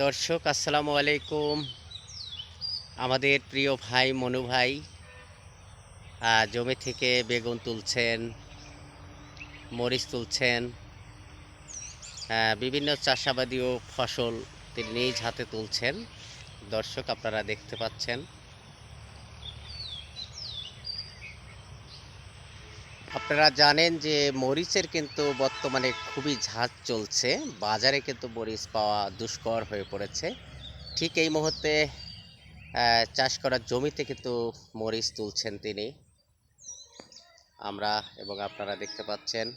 দর্শক আসসালামু আলাইকুম। আমাদের প্রিয় ভাই মনু ভাই জমি থেকে বেগুন তুলছেন, মরিচ তুলছেন, বিভিন্ন চাষাবাদীয় ফসল তিনি নিজ হাতে তুলছেন। দর্শক আপনারা দেখতে পাচ্ছেন। আপনারা জানেন যে মরিচের কিন্তু বর্তমানে খুবই ঝাঁজ চলছে। বাজারে কিন্তু মরিচ পাওয়া দুষ্কর হয়ে পড়েছে। ঠিক এই মুহূর্তে চাষ করা জমিতে কিন্তু মরিচ তুলছেন তিনি। আমরা এবং আপনারা দেখতে পাচ্ছেন।